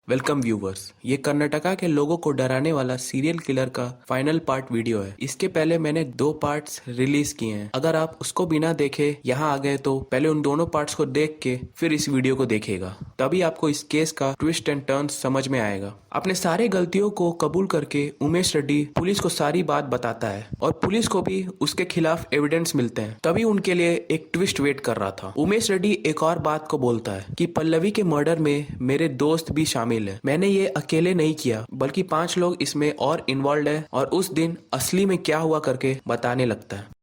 Welcome viewers. ये कर्नाटका के लोगों को डराने वाला सीरियल किलर का फाइनल पार्ट वीडियो है। इसके पहले मैंने 2 पार्ट्स रिलीज किए हैं। अगर आप उसको बिना देखे यहाँ आ गए तो पहले उन दोनों पार्ट्स को देख के फिर इस वीडियो को देखिएगा, तभी आपको इस केस का ट्विस्ट एंड टर्न्स समझ में आएगा। अपने सारे गलतियों को कबूल करके उमेश रेड्डी पुलिस को सारी बात बताता है और पुलिस को भी उसके खिलाफ एविडेंस मिलते हैं। तभी उनके लिए एक ट्विस्ट वेट कर रहा था। उमेश रेड्डी एक और बात को बोलता है कि पल्लवी के मर्डर में मेरे दोस्त भी शामिल है। मैंने ये अकेले नहीं किया, बल्कि 5 लोग इसमें और इन्वॉल्व है और उस दिन असली में क्या हुआ करके बताने लगता है।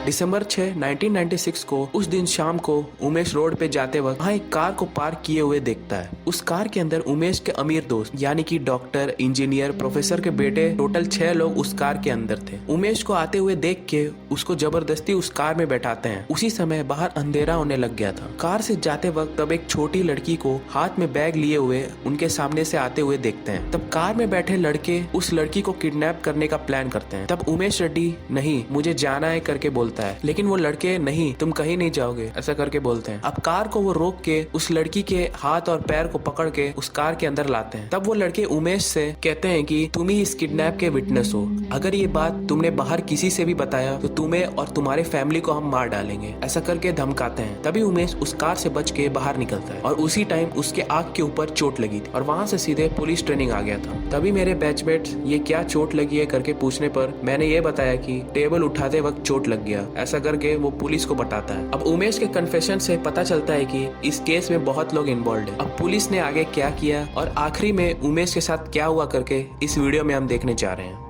दिसंबर 6, 1996 को उस दिन शाम को उमेश रोड पे जाते वक्त वहाँ एक कार को पार्क किए हुए देखता है। उस कार के अंदर उमेश के अमीर दोस्त यानी कि डॉक्टर, इंजीनियर, प्रोफेसर के बेटे टोटल 6 लोग उस कार के अंदर थे। उमेश को आते हुए देख के उसको जबरदस्ती उस कार में बैठाते हैं। उसी समय बाहर अंधेरा होने लग गया था। कार से जाते वक्त तब एक छोटी लड़की को हाथ में बैग लिए हुए उनके सामने से आते हुए देखते हैं। तब कार में बैठे लड़के उस लड़की को किडनैप करने का प्लान करते हैं। तब उमेश रेड्डी नहीं, मुझे जाना है करके बोलता है, लेकिन वो लड़के नहीं, तुम कहीं नहीं जाओगे ऐसा करके बोलते हैं। अब कार को वो रोक के उस लड़की के हाथ और पैर को पकड़ के उस कार के अंदर लाते हैं। तब वो लड़के उमेश से कहते हैं कि तुम ही इस किडनैप के विटनेस हो। अगर ये बात तुमने बाहर किसी से भी बताया तो तुम्हें और तुम्हारे फैमिली को हम मार डालेंगे, ऐसा करके धमकाते हैं। तभी उमेश उस कार से बच के बाहर निकलता है और उसी टाइम उसके आंख के ऊपर चोट लगी थी और वहाँ से सीधे पुलिस ट्रेनिंग आ गया था। तभी मेरे बैचमेट्स ये क्या चोट लगी है करके पूछने पर मैंने ये बताया कि टेबल उठाते वक्त चोट लग गया, ऐसा करके वो पुलिस को बताता है। अब उमेश के कन्फेशन से पता चलता है कि इस केस में बहुत लोग इन्वॉल्व है। अब पुलिस ने आगे क्या किया और आखिरी में उमेश के साथ क्या हुआ करके इस वीडियो में हम देखने जा रहे हैं।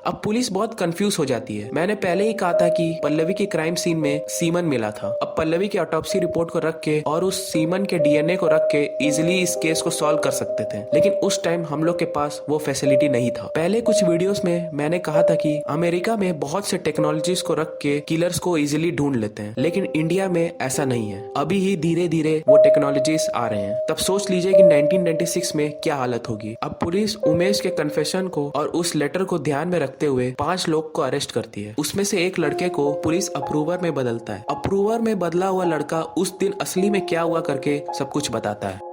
अब पुलिस बहुत कंफ्यूज हो जाती है। मैंने पहले ही कहा था कि पल्लवी के क्राइम सीन में सीमन मिला था। अब पल्लवी की ऑटोप्सी रिपोर्ट को रख के और उस सीमन के डीएनए को रख के इजिली इस केस को सॉल्व कर सकते थे, लेकिन उस टाइम हम लोग के पास वो फैसिलिटी नहीं था। पहले कुछ वीडियोस में मैंने कहा था कि अमेरिका में बहुत से टेक्नोलॉजीज को रख के किलर्स को इजिली ढूंढ लेते हैं, लेकिन इंडिया में ऐसा नहीं है। अभी ही धीरे धीरे वो टेक्नोलॉजीज आ रहे हैं। तब सोच लीजिए कि 1996 में क्या हालत होगी। अब पुलिस उमेश के कन्फेशन को और उस लेटर को ध्यान में रखते हुए 5 लोग को अरेस्ट करती है। उसमें से एक लड़के को पुलिस अप्रूवर में बदलता है। अप्रूवर में बदला हुआ लड़का उस दिन असली में क्या हुआ करके सब कुछ बताता है।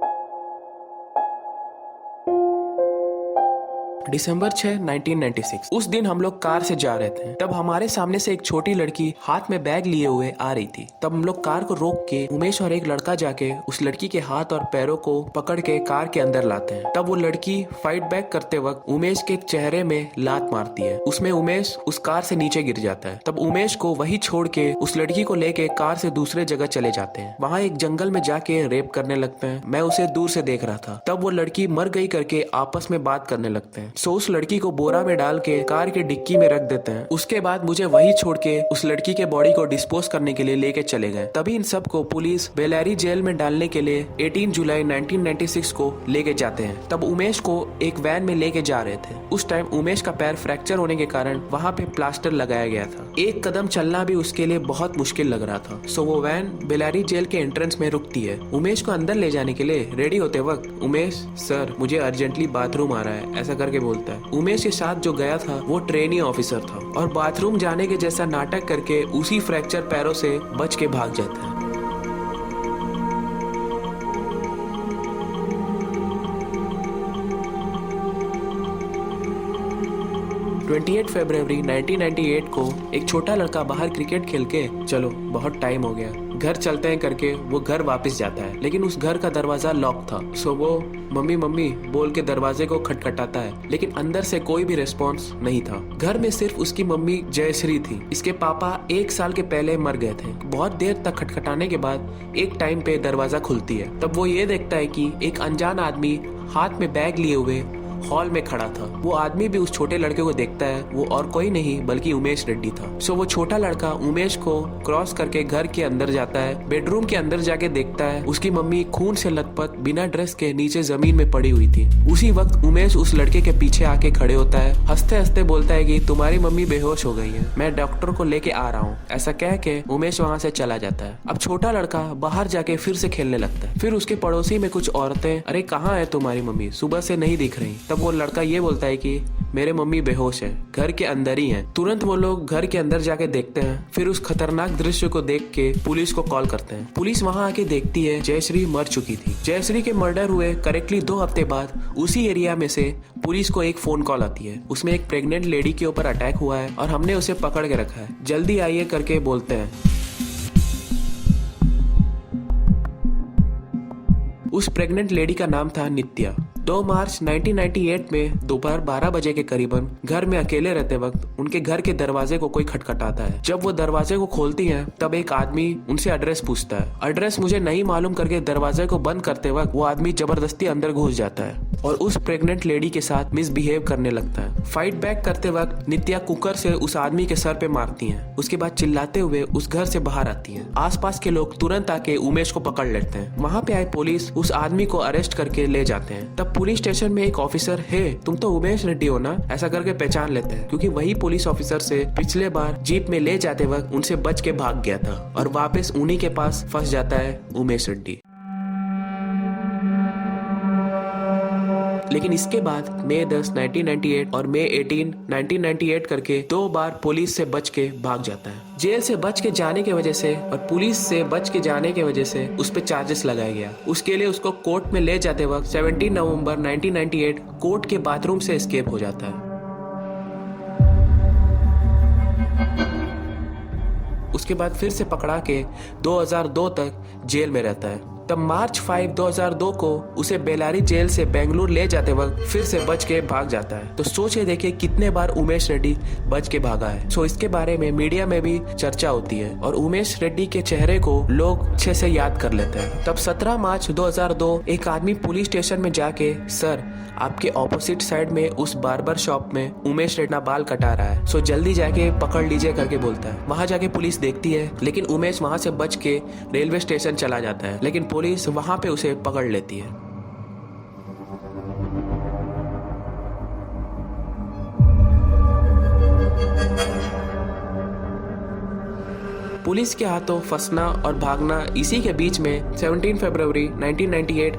दिसंबर 6, 1996 उस दिन हम लोग कार से जा रहे थे। तब हमारे सामने से एक छोटी लड़की हाथ में बैग लिए हुए आ रही थी। तब हम लोग कार को रोक के उमेश और एक लड़का जाके उस लड़की के हाथ और पैरों को पकड़ के कार के अंदर लाते हैं। तब वो लड़की फाइट बैक करते वक्त उमेश के चेहरे में लात मारती है। उसमें उमेश उस कार से नीचे गिर जाता है। तब उमेश को वही छोड़ के उस लड़की को लेके कार से दूसरे जगह चले जाते हैं। वहाँ एक जंगल में जाके रेप करने लगते हैं। मैं उसे दूर से देख रहा था। तब वो लड़की मर गई करके आपस में बात करने लगते हैं। सो उस लड़की को बोरा में डाल के कार के डिक्की में रख देते हैं। उसके बाद मुझे वही छोड़ के उस लड़की के बॉडी को डिस्पोज करने के लिए लेके चले गए। तभी इन सबको पुलिस बेलारी जेल में डालने के लिए 18 जुलाई 1996 को लेके जाते हैं। तब उमेश को एक वैन में लेके जा रहे थे। उस टाइम उमेश का पैर फ्रैक्चर होने के कारण वहाँ पे प्लास्टर लगाया गया था। एक कदम चलना भी उसके लिए बहुत मुश्किल लग रहा था। सो वो वैन बेलारी जेल के एंट्रेंस में रुकती है। उमेश को अंदर ले जाने के लिए रेडी होते वक्त उमेश, सर मुझे अर्जेंटली बाथरूम आ रहा है, ऐसा करके बोलता है। उमेश के साथ जो गया था वो ट्रेनी ऑफिसर था और बाथरूम जाने के जैसा नाटक करके उसी फ्रैक्चर पैरों से बच के भाग जाता है। 28 फरवरी 1998 को एक छोटा लड़का बाहर क्रिकेट खेल के चलो बहुत टाइम हो गया घर चलते हैं करके वो घर वापस जाता है, लेकिन उस घर का दरवाजा लॉक था। सो वो मम्मी मम्मी बोल के दरवाजे को खटखटाता है, लेकिन अंदर से कोई भी रिस्पॉन्स नहीं था। घर में सिर्फ उसकी मम्मी जयश्री थी। इसके पापा 1 साल के पहले मर गए थे। बहुत देर तक खटखटाने के बाद एक टाइम पे दरवाजा खुलती है। तब वो ये देखता है कि एक अनजान आदमी हाथ में बैग लिए हुए हॉल में खड़ा था। वो आदमी भी उस छोटे लड़के को देखता है। वो और कोई नहीं बल्कि उमेश रेड्डी था। सो वो छोटा लड़का उमेश को क्रॉस करके घर के अंदर जाता है। बेडरूम के अंदर जाके देखता है उसकी मम्मी खून से लथपथ बिना ड्रेस के नीचे जमीन में पड़ी हुई थी। उसी वक्त उमेश उस लड़के के पीछे आके खड़े होता है। हंसते हंसते बोलता है कि तुम्हारी मम्मी बेहोश हो गई है, मैं डॉक्टर को लेके आ रहा हूँ। ऐसा कह के उमेश वहाँ से चला जाता है। अब छोटा लड़का बाहर जाके फिर से खेलने लगता है। फिर उसके पड़ोसी में कुछ औरतें, अरे कहाँ है तुम्हारी मम्मी, सुबह से नहीं दिख रही। तब वो लड़का ये बोलता है कि मेरे मम्मी बेहोश है, घर के अंदर ही हैं। तुरंत वो लोग घर के अंदर जाके देखते हैं। फिर उस खतरनाक दृश्य को देख के पुलिस को कॉल करते हैं। पुलिस वहाँ आके देखती है जयश्री मर चुकी थी। जयश्री के मर्डर हुए करेक्टली 2 हफ्ते बाद उसी एरिया में से पुलिस को एक फोन कॉल आती है। उसमें एक प्रेग्नेंट लेडी के ऊपर अटैक हुआ है और हमने उसे पकड़ के रखा है, जल्दी आइए करके बोलते हैं। उस प्रेग्नेंट लेडी का नाम था नित्या। 2 मार्च 1998 में दोपहर 12 बजे के करीबन घर में अकेले रहते वक्त उनके घर के दरवाजे को कोई खटखटाता है। जब वो दरवाजे को खोलती हैं तब एक आदमी उनसे एड्रेस पूछता है। एड्रेस मुझे नहीं मालूम करके दरवाजे को बंद करते वक्त वो आदमी जबरदस्ती अंदर घुस जाता है और उस प्रेग्नेंट लेडी के साथ मिसबिहेव करने लगता है। फाइट बैक करते वक्त नित्या कुकर से उस आदमी के सर पे मारती हैं। उसके बाद चिल्लाते हुए उस घर से बाहर आती हैं। आसपास के लोग तुरंत आके उमेश को पकड़ लेते हैं। वहाँ पे आए पुलिस उस आदमी को अरेस्ट करके ले जाते हैं। तब पुलिस स्टेशन में एक ऑफिसर, है तुम तो उमेश रेड्डी हो ना, ऐसा करके पहचान लेते हैं, क्योंकि वही पुलिस ऑफिसर से पिछले बार जीप में ले जाते वक्त उनसे बच के भाग गया था और वापस उन्हीं के पास फंस जाता है उमेश रेड्डी। लेकिन इसके बाद मई 10, 1998 और मई 18, 1998 करके 2 बार पुलिस से बच के भाग जाता है। जेल से बच के जाने की वजह से और पुलिस से बच के जाने की वजह से उस पे चार्जेस लगाया गया। उसके लिए उसको कोर्ट में ले जाते वक्त 17 नवंबर 1998 कोर्ट के बाथरूम से एस्केप हो जाता है। उसके बाद फिर से पकड़ा के 2002 तक जेल में रहता है। तब मार्च 5, 2002 को उसे बेलारी जेल से बेंगलुरु ले जाते वक्त फिर से बच के भाग जाता है। तो सोचिए देखिए कितने बार उमेश रेड्डी बच के भागा है। सो इसके बारे में मीडिया में भी चर्चा होती है और उमेश रेड्डी के चेहरे को लोग अच्छे से याद कर लेते हैं। तब 17 मार्च 2002 एक आदमी पुलिस स्टेशन में जाके, सर आपके ऑपोजिट साइड में उस बार्बर शॉप में उमेश रेड्डी बाल कटा रहा है, सो जल्दी जाके पकड़ लीजिए करके बोलता है। वहां जाके पुलिस देखती है, लेकिन उमेश वहां से बच के रेलवे स्टेशन चला जाता है, लेकिन पुलिस वहां पे उसे पकड़ लेती है। पुलिस के हाथों फंसना और भागना, इसी के बीच में 17 फरवरी 1998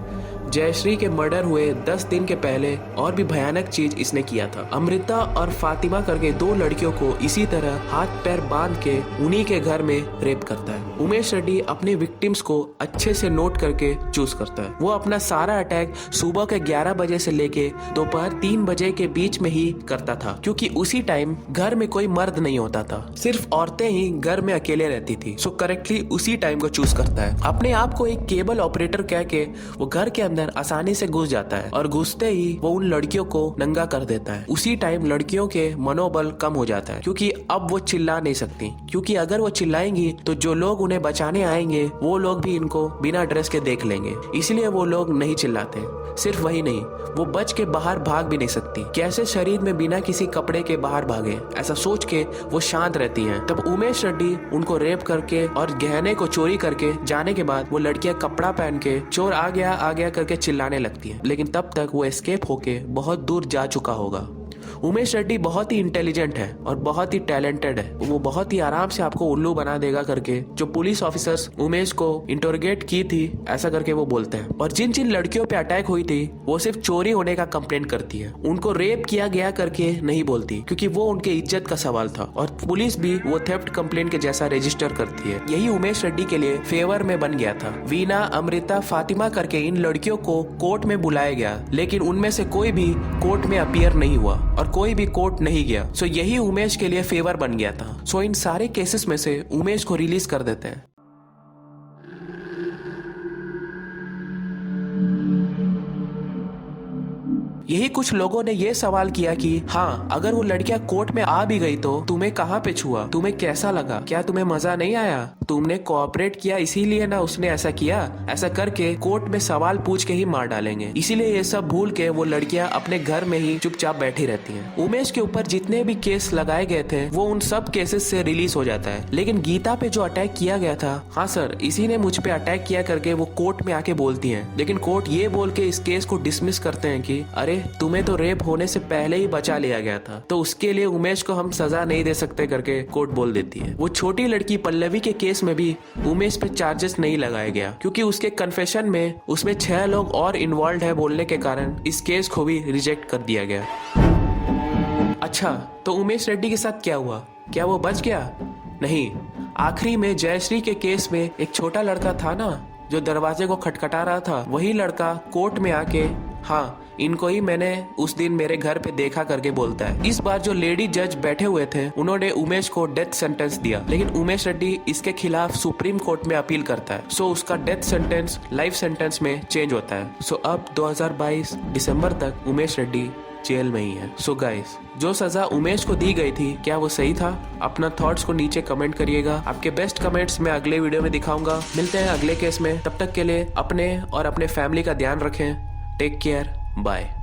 जयश्री के मर्डर हुए 10 दिन के पहले और भी भयानक चीज इसने किया था। अमृता और फातिमा करके 2 लड़कियों को इसी तरह हाथ पैर बांध के उन्हीं के घर में रेप करता है। उमेश रेड्डी अपने विक्टिम्स को अच्छे से नोट करके चूज करता है। वो अपना सारा अटैक सुबह के 11 बजे से लेके दोपहर 3 बजे के बीच में ही करता था, क्योंकि उसी टाइम घर में कोई मर्द नहीं होता था, सिर्फ औरतें ही घर में अकेले रहती थी। सो करेक्टली उसी टाइम को चूज करता है। अपने आप को एक केबल ऑपरेटर कह के वो घर के अंदर आसानी से घुस जाता है और घुसते ही वो उन लड़कियों को नंगा कर देता है। उसी टाइम लड़कियों के मनोबल कम हो जाता है, क्योंकि अब वो चिल्ला नहीं सकती, क्योंकि अगर वो चिल्लाएंगी तो जो लोग उन्हें बचाने आएंगे वो लोग भी इनको बिना ड्रेस के देख लेंगे, इसलिए वो लोग नहीं चिल्लाते। सिर्फ वही नहीं, वो बच के बाहर भाग भी नहीं सकती। कैसे शरीर में बिना किसी कपड़े के बाहर भागे, ऐसा सोच के वो शांत रहती हैं। तब उमेश रेड्डी उनको रेप करके और गहने को चोरी करके जाने के बाद वो लड़कियां कपड़ा पहन के चोर आ गया करके चिल्लाने लगती हैं। लेकिन तब तक वो एस्केप होके बहुत दूर जा चुका होगा। उमेश रेड्डी बहुत ही इंटेलिजेंट है और बहुत ही टैलेंटेड है। वो बहुत ही आराम से आपको उल्लू बना देगा करके जो पुलिस ऑफिसर्स उमेश को इंटरोगेट की थी, ऐसा करके वो बोलते हैं। और जिन जिन लड़कियों पे अटैक हुई थी वो सिर्फ चोरी होने का कंप्लेंट करती है, उनको रेप किया गया करके नहीं बोलती, क्योंकि वो उनके इज्जत का सवाल था। और पुलिस भी वो थेफ्ट कंप्लेंट के जैसा रजिस्टर करती है। यही उमेश रेड्डी के लिए फेवर में बन गया था। वीना, अमृता, फातिमा करके इन लड़कियों को कोर्ट में बुलाया गया, लेकिन उनमें से कोई भी कोर्ट में अपीयर नहीं हुआ और कोई भी कोर्ट नहीं गया। सो यही उमेश के लिए फेवर बन गया था। सो इन सारे केसेस में से उमेश को रिलीज कर देते हैं। यही कुछ लोगों ने ये सवाल किया कि हाँ, अगर वो लड़कियां कोर्ट में आ भी गई तो तुम्हें कहाँ पे छुआ, तुम्हें कैसा लगा, क्या तुम्हें मजा नहीं आया, तुमने कोऑपरेट किया इसीलिए ना उसने ऐसा किया, ऐसा करके कोर्ट में सवाल पूछ के ही मार डालेंगे। इसीलिए ये सब भूल के वो लड़कियां अपने घर में ही चुपचाप बैठी रहती हैं। उमेश के ऊपर जितने भी केस लगाए गए थे वो उन सब केसेस से रिलीज हो जाता है। लेकिन गीता पे जो अटैक किया गया था, हाँ सर इसी ने मुझ पे अटैक किया करके वो कोर्ट में आके बोलती है। लेकिन कोर्ट ये बोल के इस केस को डिसमिस करते हैं कि अरे तुम्हें तो रेप होने से पहले ही बचा लिया गया था, तो उसके लिए उमेश को हम सजा नहीं दे सकते करके कोर्ट बोल देती है। वो छोटी लड़की पल्लवी के केस में भी उमेश पे चार्जेस नहीं लगाया गया, क्योंकि उसके कन्फेशन में उसमें 6 लोग और इन्वॉल्व है बोलने के कारण इस केस को भी रिजेक्ट कर दिया गया। अच्छा, तो उमेश रेड्डी के साथ क्या हुआ? क्या वो बच गया? नहीं, आखिरी में जयश्री के केस में एक छोटा लड़का था ना जो दरवाजे को खटखटा रहा था, वही लड़का कोर्ट में आके हाँ, इनको ही मैंने उस दिन मेरे घर पे देखा करके बोलता है। इस बार जो लेडी जज बैठे हुए थे उन्होंने उमेश को डेथ सेंटेंस दिया, लेकिन उमेश रेड्डी इसके खिलाफ सुप्रीम कोर्ट में अपील करता है। सो उसका डेथ सेंटेंस लाइफ सेंटेंस में चेंज होता है। सो अब 2022 दिसंबर तक उमेश रेड्डी जेल में ही है। सो गाइस, जो सजा उमेश को दी गई थी क्या वो सही था? अपना थॉट्स को नीचे कमेंट करिएगा। आपके बेस्ट कमेंट्स मैं अगले वीडियो में दिखाऊंगा। मिलते हैं अगले केस में, तब तक के लिए अपने और अपने फैमिली का ध्यान रखें। Take care, bye.